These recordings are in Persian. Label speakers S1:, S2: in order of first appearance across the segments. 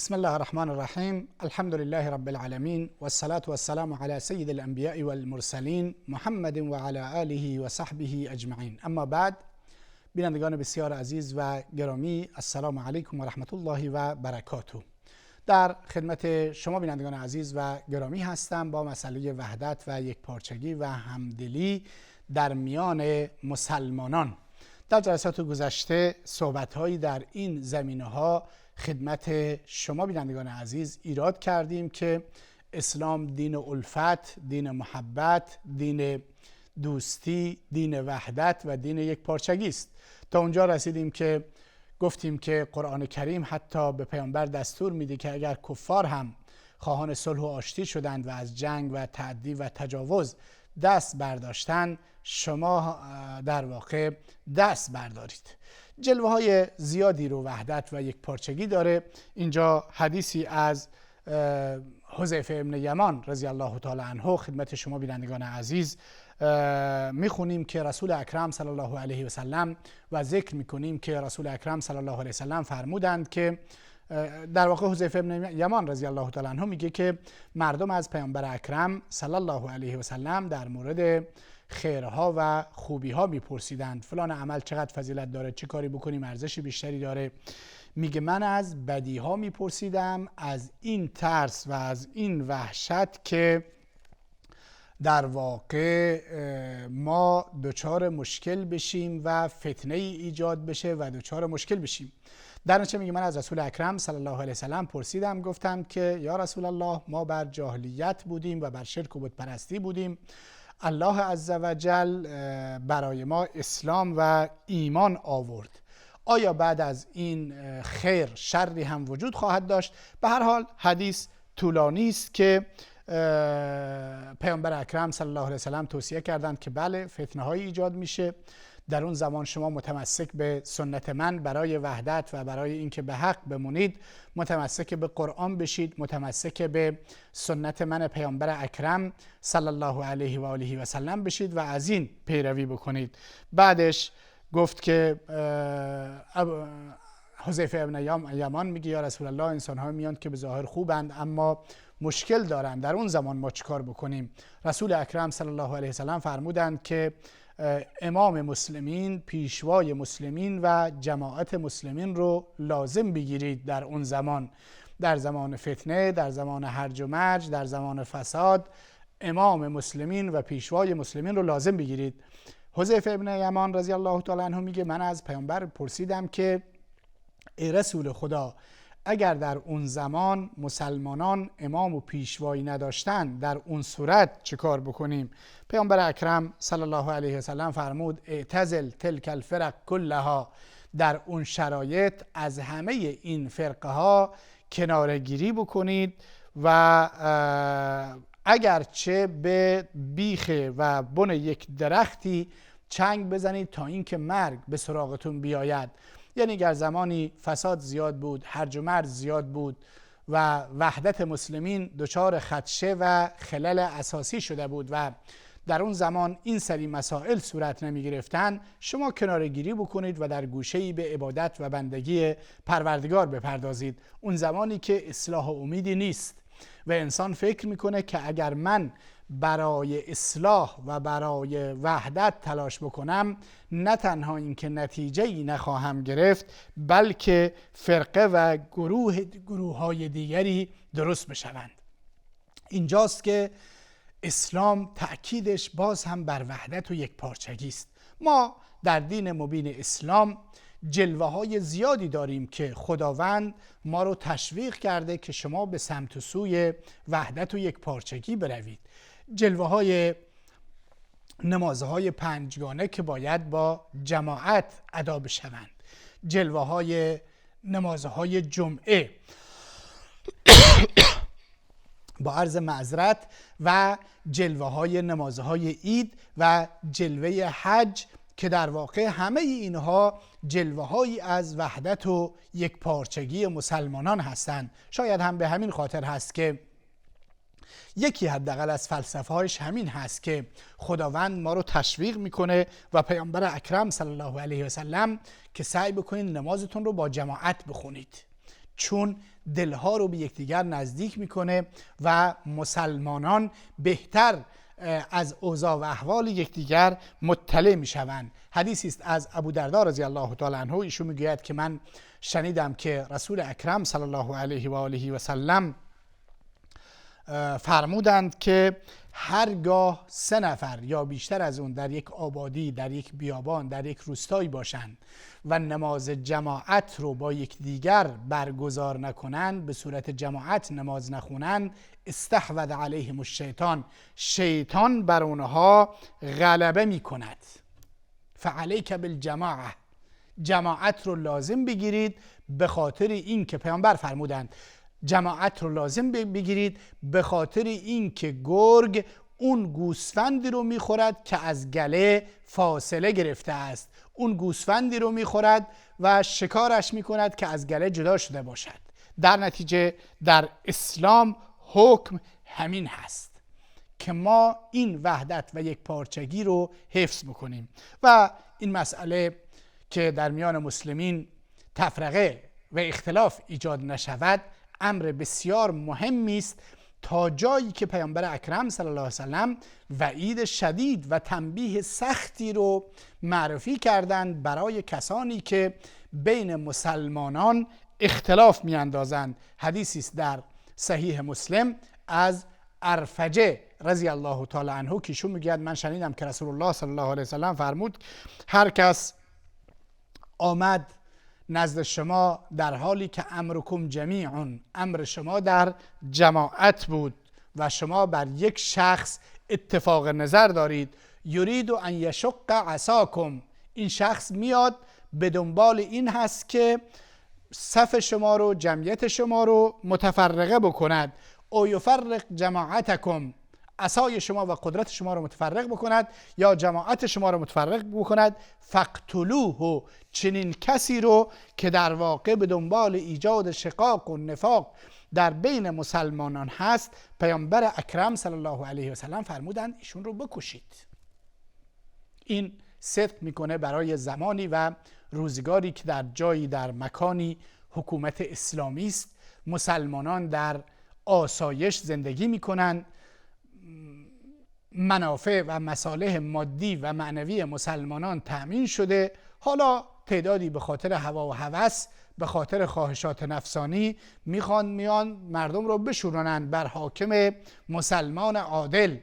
S1: بسم الله الرحمن الرحیم. الحمد لله رب العالمین و الصلاة و السلام علی سید الانبیاء والمرسلین محمد و علی آله و صحبه اجمعین. اما بعد، بینندگان بسیار عزیز و گرامی، السلام علیکم و رحمت الله و برکاته. در خدمت شما بینندگان عزیز و گرامی هستم با مسئله وحدت و یکپارچگی و همدلی در میان مسلمانان. در جلسات گذشته صحبت‌هایی در این زمینه‌ها خدمت شما بینندگان عزیز ایراد کردیم که اسلام دین الفت، دین محبت، دین دوستی، دین وحدت و دین یکپارچگی است. تا اونجا رسیدیم که گفتیم که قرآن کریم حتی به پیامبر دستور میده که اگر کفار هم خواهان صلح و آشتی شدند و از جنگ و تعدی و تجاوز دست برداشتن، شما در واقع دست بردارید. جلوه های زیادی رو وحدت و یکپارچگی داره. اینجا حدیثی از حذیفه ابن یمان رضی الله تعالی عنه خدمت شما بینندگان عزیز میخونیم که رسول اکرم صلی الله علیه و سلم و ذکر میکنیم که رسول اکرم صلی الله علیه و سلم فرمودند که در واقع حذیفه ابن یمان رضی الله تعالی عنه میگه که مردم از پیامبر اکرم صلی الله علیه و سلم در مورد خیرها و خوبیها میپرسیدند. فلان عمل چقدر فضیلت داره، چه کاری بکنیم ارزش بیشتری داره. میگه من از بدیها میپرسیدم، از این ترس و از این وحشت که در واقع ما دچار مشکل بشیم و فتنه ای ایجاد بشه و دچار مشکل بشیم. در نتیجه میگه من از رسول اکرم صلی الله علیه و سلم پرسیدم، گفتم که یا رسول الله، ما بر جاهلیت بودیم و بر شرک و بت پرستی بودیم. الله عزوجل برای ما اسلام و ایمان آورد. آیا بعد از این خیر شری هم وجود خواهد داشت؟ به هر حال حدیث طولانی است که پیامبر اکرم صلی الله علیه و سلم توصیه کردند که بله، فتنه های ایجاد میشه. در اون زمان شما متمسک به سنت من برای وحدت و برای اینکه به حق بمونید، متمسک به قرآن بشید، متمسک به سنت من پیامبر اکرم صلی الله علیه و آله و سلم بشید و از این پیروی بکنید. بعدش گفت که حذیفه ابن یمان میگه یا رسول الله، انسان ها میان که به ظاهر خوبند اما مشکل دارند، در اون زمان ما چیکار بکنیم؟ رسول اکرم صلی الله علیه و سلم فرمودند که امام مسلمین، پیشوای مسلمین و جماعت مسلمین رو لازم بگیرید در اون زمان، در زمان فتنه، در زمان هرج و مرج، در زمان فساد. امام مسلمین و پیشوای مسلمین رو لازم بگیرید. حذیفه ابن یمان رضی الله تعالی عنه میگه من از پیامبر پرسیدم که ای رسول خدا، اگر در اون زمان مسلمانان امام و پیشوایی نداشتن، در اون صورت چه کار بکنیم؟ پیامبر اکرم صلی الله علیه و سلم فرمود اعتزل تلک الفرق کلها، در اون شرایط از همه این فرقه ها کنارگیری بکنید و اگرچه به بیخ و بن یک درختی چنگ بزنید تا اینکه مرگ به سراغتون بیاید. یعنی اگر زمانی فساد زیاد بود، هرج و مرج زیاد بود و وحدت مسلمین دچار خدشه و خلل اساسی شده بود و در اون زمان این سری مسائل صورت نمی گرفتن، شما کنارگیری بکنید و در گوشه‌ای به عبادت و بندگی پروردگار بپردازید. اون زمانی که اصلاح و امیدی نیست و انسان فکر میکنه که اگر من برای اصلاح و برای وحدت تلاش بکنم، نه تنها اینکه نتیجه‌ای نخواهم گرفت، بلکه فرقه و گروه‌های دیگری درست بشوند. اینجاست که اسلام تأکیدش باز هم بر وحدت و یکپارچگی است. ما در دین مبین اسلام جلوه‌های زیادی داریم که خداوند ما رو تشویق کرده که شما به سمت و سوی وحدت و یکپارچگی بروید. جلوه‌های نمازهای پنجگانه که باید با جماعت ادا بشوند، جلوه‌های نمازهای جمعه با عرض معذرت و جلوه‌های نمازهای عید و جلوه حج که در واقع همه اینها جلوه‌هایی از وحدت و یکپارچگی مسلمانان هستند. شاید هم به همین خاطر هست که یکی حداقل از فلسفه‌هاش همین هست که خداوند ما رو تشویق میکنه و پیامبر اکرم صلی الله علیه و سلم که سعی بکنید نمازتون رو با جماعت بخونید، چون دلها رو به یکدیگر نزدیک میکنه و مسلمانان بهتر از اوضاع و احوال یکدیگر مطلع میشوند. حدیثی است از ابو درداء رضی الله تعالی عنه، ایشون میگوید که من شنیدم که رسول اکرم صلی الله علیه و آله و سلم فرمودند که هرگاه 3 نفر یا بیشتر از اون در یک آبادی، در یک بیابان، در یک روستایی باشند و نماز جماعت رو با یکدیگر برگزار نکنند، به صورت جماعت نماز نخونند، استحوذ علیهم الشیطان، شیطان بر اونها غلبه می کند. فعلیک بالجماعه، جماعت رو لازم بگیرید، به خاطر این که پیامبر فرمودند جماعت رو لازم بگیرید به خاطر این که گرگ اون گوسفندی رو میخورد که از گله فاصله گرفته است، اون گوسفندی رو میخورد و شکارش میکند که از گله جدا شده باشد. در نتیجه در اسلام حکم همین هست که ما این وحدت و یک پارچگی رو حفظ بکنیم و این مسئله که در میان مسلمین تفرقه و اختلاف ایجاد نشود امر بسیار مهمی است، تا جایی که پیامبر اکرم صلی الله علیه و سلم وعید شدید و تنبیه سختی رو معرفی کردند برای کسانی که بین مسلمانان اختلاف میاندازند. حدیثی است در صحیح مسلم از ارفجه رضی الله تعالی عنه که ایشون میگوید من شنیدم که رسول الله صلی الله علیه و سلم فرمود هر کس آمد نزد شما در حالی که امرکم جمیعون، امر شما در جماعت بود و شما بر یک شخص اتفاق نظر دارید، یرید ان یشق عصاکم، این شخص میاد به دنبال این هست که صف شما رو، جمعیت شما رو متفرقه بکند، او یفرق جماعتکم، عصای شما و قدرت شما رو متفرق بکند یا جماعت شما رو متفرق بکند، فقتلوه، چنین کسی رو که در واقع به دنبال ایجاد شقاق و نفاق در بین مسلمانان هست، پیامبر اکرم صلی الله علیه و سلم فرمودند ایشون رو بکشید. این صدق میکنه برای زمانی و روزگاری که در جایی، در مکانی حکومت اسلامی است، مسلمانان در آسایش زندگی میکنند، منافع و مصالح مادی و معنوی مسلمانان تأمین شده، حالا تعدادی به خاطر هوا و هوس، به خاطر خواهشات نفسانی میان مردم رو بشورانند بر حاکم مسلمان عادل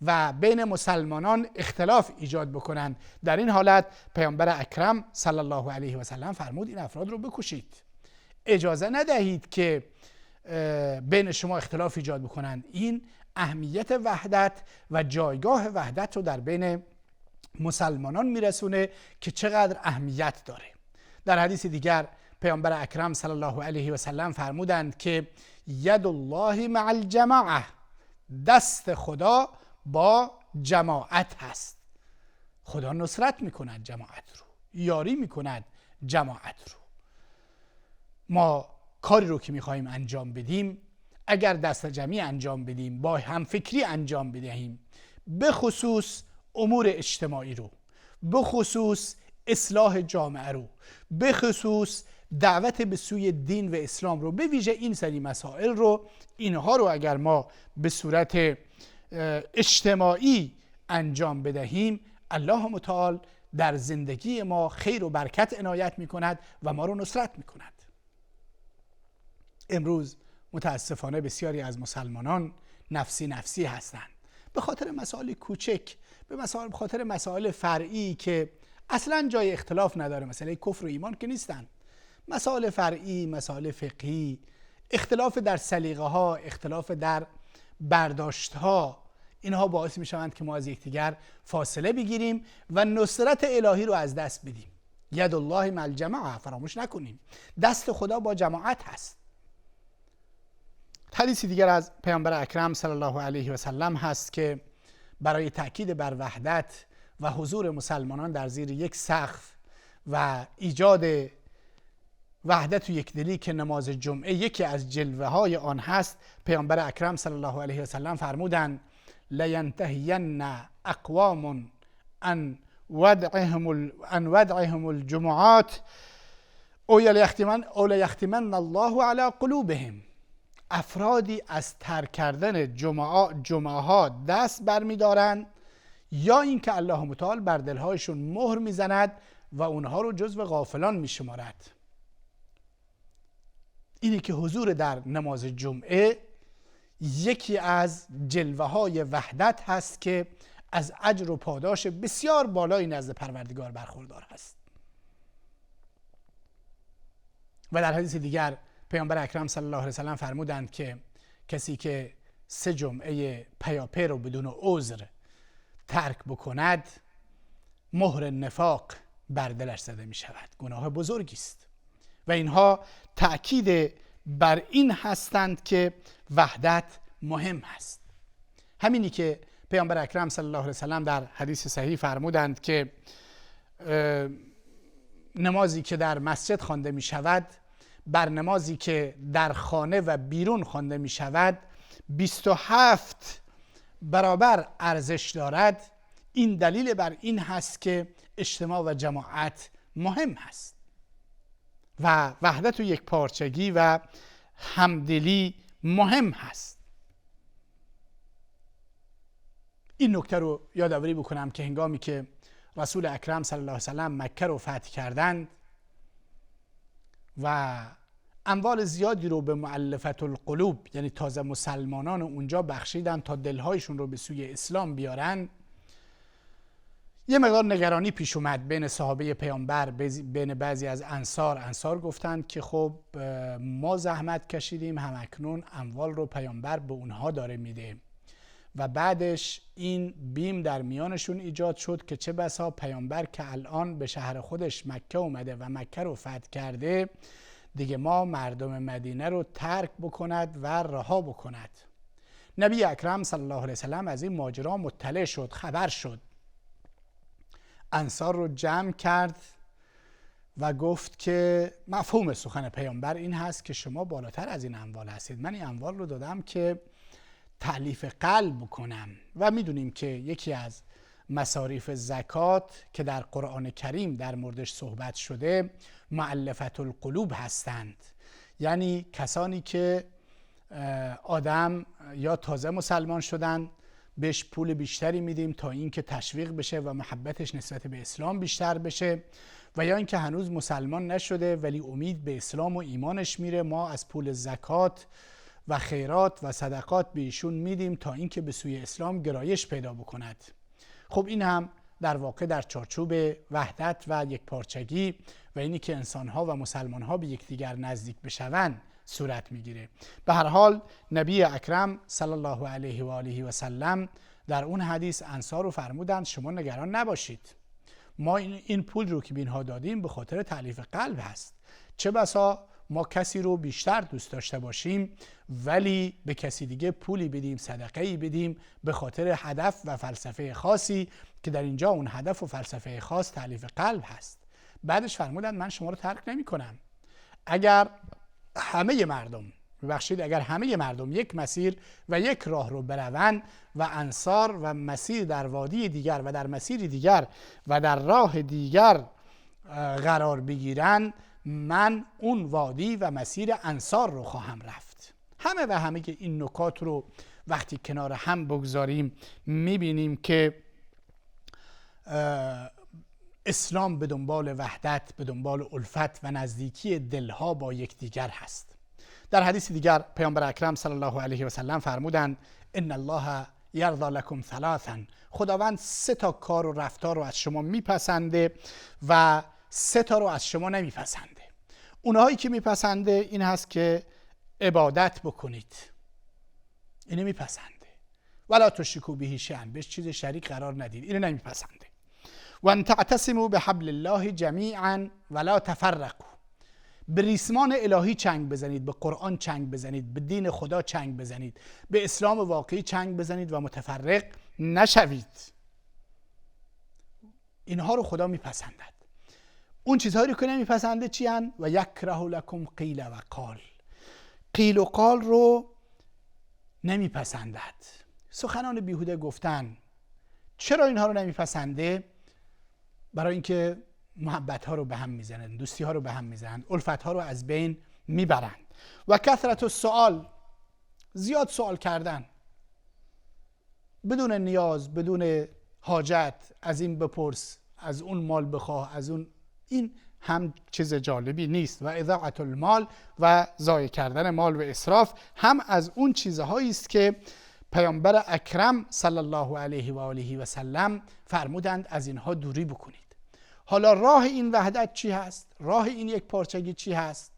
S1: و بین مسلمانان اختلاف ایجاد بکنند. در این حالت پیامبر اکرم صلی الله علیه و سلم فرمود این افراد رو بکشید، اجازه ندهید که بین شما اختلاف ایجاد بکنند. این اهمیت وحدت و جایگاه وحدت رو در بین مسلمانان میرسونه که چقدر اهمیت داره. در حدیث دیگر پیامبر اکرم صلی الله علیه و سلم فرمودند که ید الله مع الجماعه، دست خدا با جماعت هست. خدا نصرت میکند جماعت رو، یاری میکند جماعت رو. ما کاری رو که میخوایم انجام بدیم اگر دست جمعی انجام بدیم، با همفکری انجام بدهیم، به خصوص امور اجتماعی رو، به خصوص اصلاح جامعه رو، به خصوص دعوت به سوی دین و اسلام رو، به ویژه این سری مسائل رو، اینها رو اگر ما به صورت اجتماعی انجام بدهیم، الله متعال در زندگی ما خیر و برکت عنایت میکند و ما رو نصرت میکند. امروز متاسفانه بسیاری از مسلمانان نفسی هستند، به خاطر مسائل کوچک، به خاطر مسائل فرعی که اصلا جای اختلاف نداره، مسئله کفر و ایمان که نیستن، مسائل فرعی، مسائل فقهی، اختلاف در سلیقه ها، اختلاف در برداشت ها، اینها باعث می شوند که ما از یکدیگر فاصله بگیریم و نصرت الهی رو از دست بدیم. ید الله مع الجماعه، فراموش نکنیم دست خدا با جماعت هست. حدیثی دیگر از پیامبر اکرم صلی الله علیه و سلم هست که برای تأکید بر وحدت و حضور مسلمانان در زیر یک سقف و ایجاد وحدت و یکدلی که نماز جمعه یکی از جلوه های آن هست، پیامبر اکرم صلی الله علیه و سلم فرمودند لینتهین اقوام عن ودعهم الجمعات او لیختمن الله علی قلوبهم، افرادی از ترک کردن جمعه ها دست برمیدارند، یا اینکه الله متعال بر دلهایشون مهر میزند و اونها رو جزو غافلان میشمارد. اینی که حضور در نماز جمعه یکی از جلوه های وحدت هست که از اجر و پاداش بسیار بالایی نزد پروردگار برخوردار هست. و در حدیث دیگر پیامبر اکرم صلی الله علیه و سلم فرمودند که کسی که 3 جمعه پیاپی رو بدون عذر ترک بکند، مهر نفاق بر دلش زده می شود. گناه بزرگی است و اینها تأکید بر این هستند که وحدت مهم است. همینی که پیامبر اکرم صلی الله علیه و سلم در حدیث صحیح فرمودند که نمازی که در مسجد خوانده می شود بر نمازی که در خانه و بیرون خوانده می شود 27 برابر ارزش دارد. این دلیل بر این هست که اجتماع و جماعت مهم هست و وحدت و یک پارچگی و همدلی مهم هست. این نکته رو یادآوری بکنم که هنگامی که رسول اکرم صلی الله علیه و سلم مکه رو فتح کردند و اموال زیادی رو به مؤلفة القلوب، یعنی تازه مسلمانان اونجا بخشیدن تا دلهایشون رو به سوی اسلام بیارن، یه مقدار نگرانی پیش اومد بین صحابه پیامبر، بین بعضی از انصار گفتند که خب ما زحمت کشیدیم، همکنون اموال رو پیامبر به اونها داره میده و بعدش این بیم در میانشون ایجاد شد که چه بسا پیامبر که الان به شهر خودش مکه اومده و مکه رو فتح کرده دیگه ما مردم مدینه رو ترک بکند و رها بکند. نبی اکرم صلی الله علیه وسلم از این ماجرا مطلع شد، خبر شد، انصار رو جمع کرد و گفت که مفهوم سخن پیامبر این هست که شما بالاتر از این اموال هستید، من این اموال رو دادم که تألیف قلب بکنم و میدونیم که یکی از مصاریف زکات که در قرآن کریم در موردش صحبت شده مؤلفة القلوب هستند، یعنی کسانی که آدم یا تازه مسلمان شدن بهش پول بیشتری میدیم تا اینکه تشویق بشه و محبتش نسبت به اسلام بیشتر بشه، و یا اینکه هنوز مسلمان نشده ولی امید به اسلام و ایمانش میره، ما از پول زکات و خیرات و صدقات به ایشون میدیم تا اینکه به سوی اسلام گرایش پیدا بکند. خب این هم در واقع در چارچوب وحدت و یک پارچگی و اینی که انسانها و مسلمانها به یکدیگر نزدیک بشوند صورت میگیره. به هر حال نبی اکرم صلی الله علیه و آله و سلم در اون حدیث انصار رو فرمودند شما نگران نباشید، ما این پول رو که به اینها دادیم به خاطر تألیف قلب هست. چه بسا ما کسی رو بیشتر دوست داشته باشیم ولی به کسی دیگه پولی بدیم، صدقه‌ای بدیم به خاطر هدف و فلسفه خاصی که در اینجا اون هدف و فلسفه خاص تألیف قلب هست. بعدش فرمودند من شما رو ترک نمی کنم. اگر همه مردم یک مسیر و یک راه رو بروند و انصار و مسیر در وادی دیگر و در مسیر دیگر و در راه دیگر قرار بگیرن، من اون وادی و مسیر انصار رو خواهم رفت. همه این نکات رو وقتی کنار هم بگذاریم میبینیم که اسلام به دنبال وحدت، به دنبال الفت و نزدیکی دلها با یکدیگر هست. در حدیث دیگر پیامبر اکرم صلی الله علیه و سلم فرمودند ان الله یرضی لکم ثلاثا، خداوند 3 کار و رفتار رو از شما میپسنده و 3 رو از شما نمیپسنده. اونهایی که میپسنده این هست که عبادت بکنید، اینو میپسنده، ولا تشرکوا به شیئا، بهش چیز شریک قرار ندید، اینو نمیپسنده. و ان تعتصموا بحبل الله جمیعا ولا تفرقوا، به ریسمان الهی چنگ بزنید، به قرآن چنگ بزنید، به دین خدا چنگ بزنید، به اسلام واقعی چنگ بزنید و متفرق نشوید. اینها رو خدا میپسندد. اون چیزهایی که نمیپسنده چی هن؟ و یکره لکم قیل و قال، قیل و قال رو نمیپسندد، سخنان بیهوده گفتن. چرا اینها رو نمیپسنده؟ برای اینکه محبت ها رو به هم میزنند، دوستی ها رو به هم میزنند، الفت ها رو از بین میبرند. و کثرت السؤال، زیاد سوال کردن بدون نیاز، بدون حاجت، از این بپرس، از اون مال بخواه، از اون، این هم چیز جالبی نیست. و اضاعت المال و ضایع کردن مال و اسراف هم از اون چیزهایی است که پیامبر اکرم صلی الله علیه و آله و سلم فرمودند از اینها دوری بکنید. حالا راه این وحدت چی هست؟ راه این یک پارچگی چی هست؟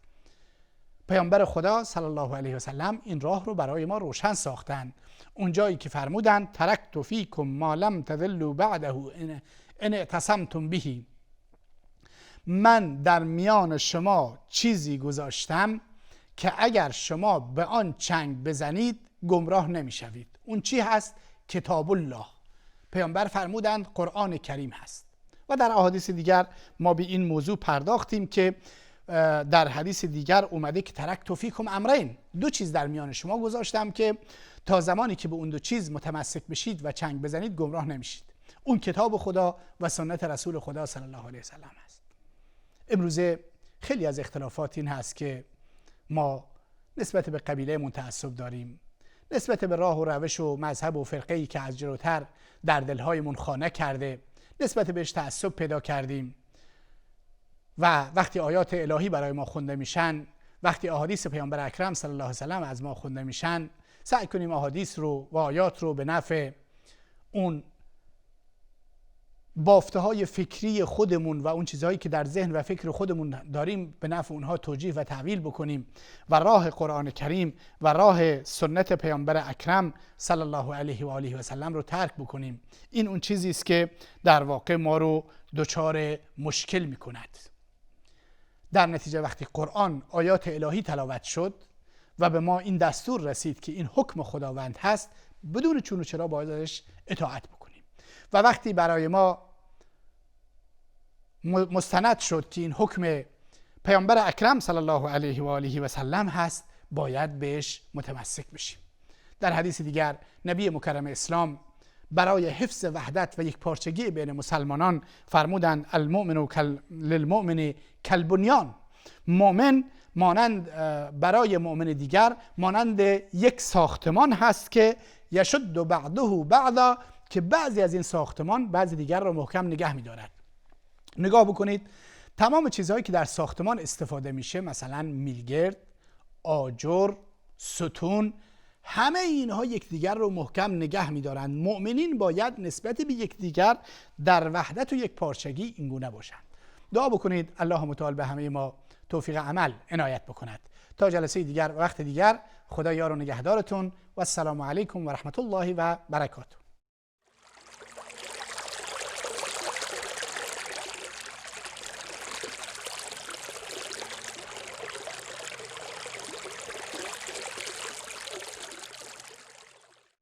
S1: پیامبر خدا صلی الله علیه و سلم این راه رو برای ما روشن ساختند. اونجایی که فرمودند ترکت فیکم ما لم تضلوا بعده ان اعتصمتم به، من در میان شما چیزی گذاشتم که اگر شما به آن چنگ بزنید گمراه نمیشوید. اون چی هست؟ کتاب الله. پیامبر فرمودند قرآن کریم هست. و در احادیث دیگر ما به این موضوع پرداختیم که در حدیث دیگر اومده که ترکت فیکم امرین، دو چیز در میان شما گذاشتم که تا زمانی که به اون دو چیز متمسک بشید و چنگ بزنید گمراه نمیشید. اون کتاب خدا و سنت رسول خدا صلی الله علیه و سلم هست. امروزه خیلی از اختلافات این هست که ما نسبت به قبیله تعصب داریم، نسبت به راه و روش و مذهب و فرقه‌ای که از جلوتر در دلهایمون خانه کرده نسبت بهش تعصب پیدا کردیم. و وقتی آیات الهی برای ما خونده میشن، وقتی احادیث پیامبر اکرم صلی الله علیه و سلم از ما خونده میشن، سعی کنیم احادیث رو و آیات رو به نفع اون بافته های فکری خودمون و اون چیزهایی که در ذهن و فکر خودمون داریم به نفع اونها توجیه و تعویل بکنیم و راه قرآن کریم و راه سنت پیامبر اکرم صلی الله علیه و آله و سلم رو ترک بکنیم. این اون چیزی است که در واقع ما رو دچار مشکل میکند. در نتیجه وقتی قرآن آیات الهی تلاوت شد و به ما این دستور رسید که این حکم خداوند هست، بدون چون و چرا باید ازش اطاعت بکنیم. و وقتی برای ما مستند شد که این حکم پیامبر اکرم صلی الله علیه و آله و سلم هست، باید بهش متمسک بشیم. در حدیث دیگر نبی مکرم اسلام برای حفظ وحدت و یک پارچگی بین مسلمانان فرمودند المؤمن للمؤمن کالبنیان، مؤمن مانند برای مؤمن دیگر مانند یک ساختمان هست که یشد بعضه بعضا، که بعضی از این ساختمان بعضی دیگر را محکم نگه می‌دارد. نگاه بکنید تمام چیزهایی که در ساختمان استفاده میشه، مثلا میلگرد، آجر، ستون، همه اینها یکدیگر رو محکم نگه می‌دارند. مؤمنین باید نسبت به یکدیگر در وحدت و یک پارچگی اینگونه باشند. دعا بکنید الله متعال به همه ما توفیق عمل عنایت بکند. تا جلسه دیگر و وقت دیگر، خدا یار و نگهدارتون و السلام علیکم و رحمت الله و برکاته.